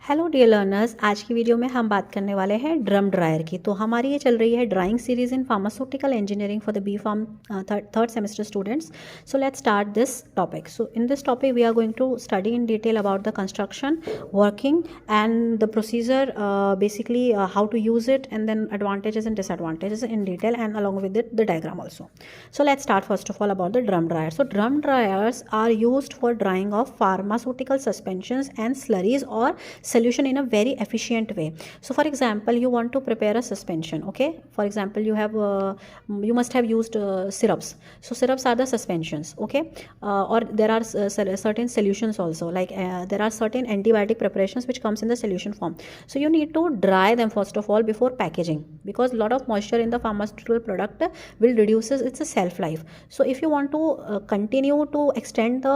Hello dear learners, आज की video में हम बात करने वाले हैं ड्रम ड्रायर की। तो हमारी ये चल रही है drawing series in pharmaceutical engineering for the B pharm third semester students. So let's start this topic. So in this topic we are going to study in detail about the construction, working and the procedure, basically how to use it, and then advantages and disadvantages in detail, and along with it the diagram also. So let's start first of all about the drum dryer. So drum dryers are used for drying of pharmaceutical suspensions and slurries or solution in a very efficient way. So for example, you want to prepare a suspension. Okay, for example, you must have used syrups. So syrups are the suspensions. Okay, or there are certain solutions also, like there are certain antibiotic preparations which comes in the solution form. So you need to dry them first of all before packaging, because a lot of moisture in the pharmaceutical product will reduces its shelf life. So if you want to continue to extend the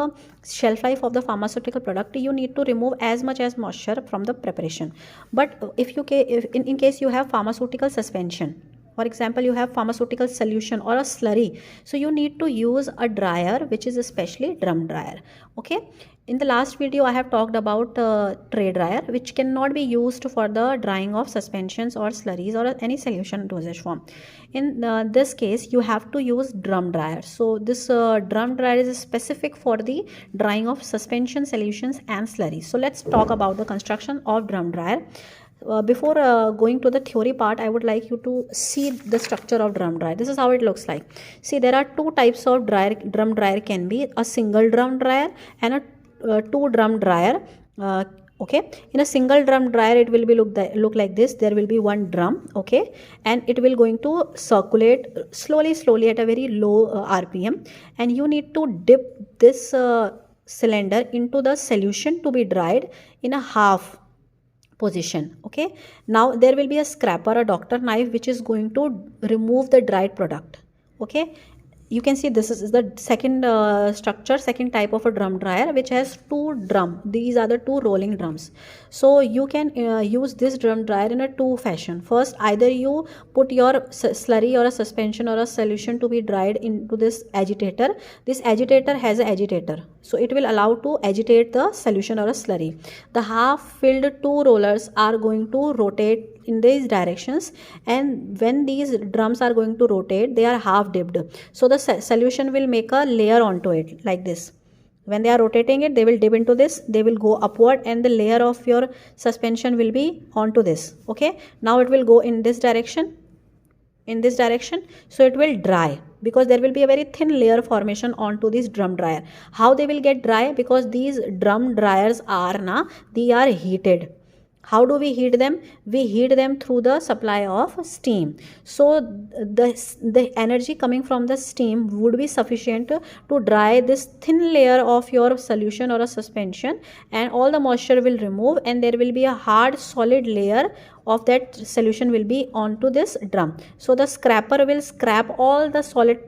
shelf life of the pharmaceutical product, you need to remove as much as moisture from the preparation. But if in case you have pharmaceutical suspension, for example you have pharmaceutical solution or a slurry, so you need to use a dryer which is especially drum dryer. Okay, in the last video I have talked about tray dryer, which cannot be used for the drying of suspensions or slurries or any solution dosage form. In this case you have to use drum dryer. So this drum dryer is specific for the drying of suspension, solutions and slurries. So let's talk about the construction of drum dryer. Before going to the theory part, I would like you to see the structure of drum dryer. This is how it looks like. See, there are two types of drum dryer can be: a single drum dryer and a two drum dryer. Okay, in a single drum dryer it will be look like this. There will be one drum, okay, and it will going to circulate slowly at a very low rpm, and you need to dip this cylinder into the solution to be dried in a half position. Okay, now there will be a scraper, a doctor knife, which is going to remove the dried product. Okay, you can see this is the second structure, second type of a drum dryer, which has two drum. These are the two rolling drums. So you can use this drum dryer in a two fashion. First, either you put your slurry or a suspension or a solution to be dried into this agitator. This agitator has an agitator, so it will allow to agitate the solution or a slurry. The half filled two rollers are going to rotate in these directions, and when these drums are going to rotate, they are half dipped, so the solution will make a layer onto it like this. When they are rotating it, they will dip into this, they will go upward, and the layer of your suspension will be onto this. Okay, now it will go in this direction, so it will dry, because there will be a very thin layer formation onto this drum dryer. How they will get dry? Because these drum dryers they are heated. How do we heat them? We heat them through the supply of steam. So the energy coming from the steam would be sufficient to dry this thin layer of your solution or a suspension, and all the moisture will remove, and there will be a hard solid layer of that solution will be onto this drum. So the scraper will scrap all the solid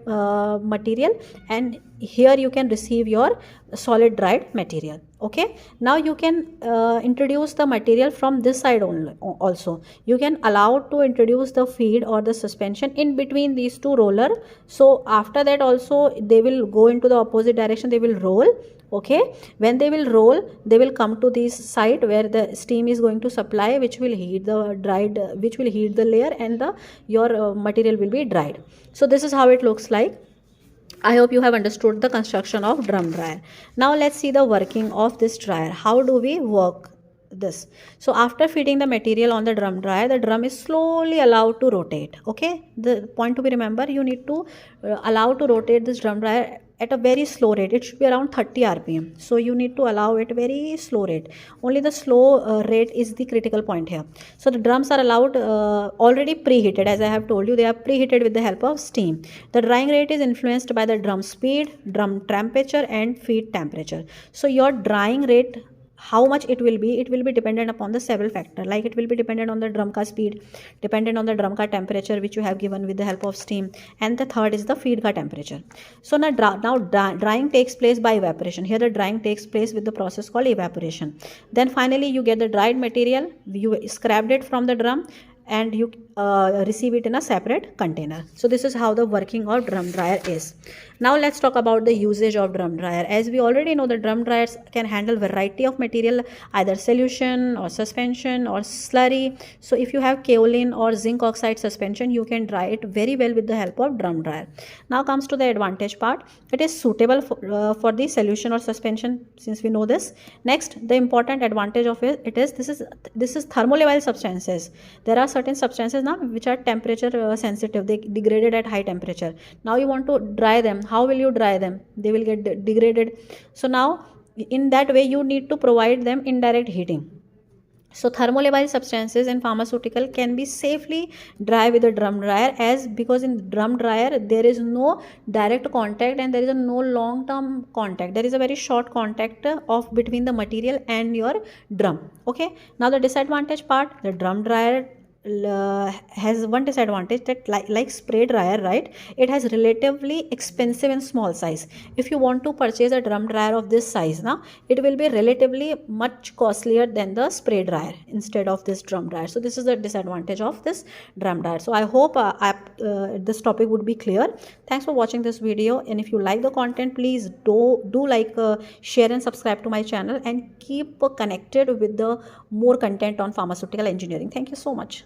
material, and here you can receive your solid dried material. Okay, now you can introduce the material from this side only. Also you can allow to introduce the feed or the suspension in between these two roller. So after that also they will go into the opposite direction, they will roll. Okay, when they will roll, they will come to this side where the steam is going to supply, which will heat the layer, and your material will be dried. So this is how it looks like. I hope you have understood the construction of drum dryer. Now let's see the working of this dryer. How do we work this? So after feeding the material on the drum dryer, the drum is slowly allowed to rotate. Okay, the point to be remember, you need to allow to rotate this drum dryer at a very slow rate. It should be around 30 rpm. So you need to allow it very slow rate. Only the slow rate is the critical point here. So the drums are allowed already preheated. As I have told you, they are preheated with the help of steam. The drying rate is influenced by the drum speed, drum temperature and feed temperature. So your drying rate, how much it will be dependent upon the several factors. Like it will be dependent on the drum ka speed, dependent on the drum ka temperature, which you have given with the help of steam, and the third is the feed ka temperature. So now drying takes place by evaporation. Here the drying takes place with the process called evaporation. Then finally you get the dried material, you scrapped it from the drum, and you receive it in a separate container. So this is how the working of drum dryer is. Now let's talk about the usage of drum dryer. As we already know, the drum dryers can handle variety of material, either solution or suspension or slurry. So if you have kaolin or zinc oxide suspension, you can dry it very well with the help of drum dryer. Now comes to the advantage part. It is suitable for the solution or suspension, since we know this. Next, the important advantage of it is this is thermolabile substances. There are certain substances now which are temperature sensitive. They degraded at high temperature. Now you want to dry them. How will you dry them? They will get degraded. So now in that way you need to provide them indirect heating. So thermolabile substances in pharmaceutical can be safely dry with a drum dryer, as because in drum dryer there is no direct contact and there is no long term contact. There is a very short contact of between the material and your drum. Okay, now the disadvantage part, the drum dryer has one disadvantage, that like spray dryer, right, it has relatively expensive and small size. If you want to purchase a drum dryer of this size now, it will be relatively much costlier than the spray dryer instead of this drum dryer. So this is the disadvantage of this drum dryer. So I hope this topic would be clear. Thanks for watching this video, and if you like the content, please do like, share and subscribe to my channel, and keep connected with the more content on pharmaceutical engineering. Thank you so much.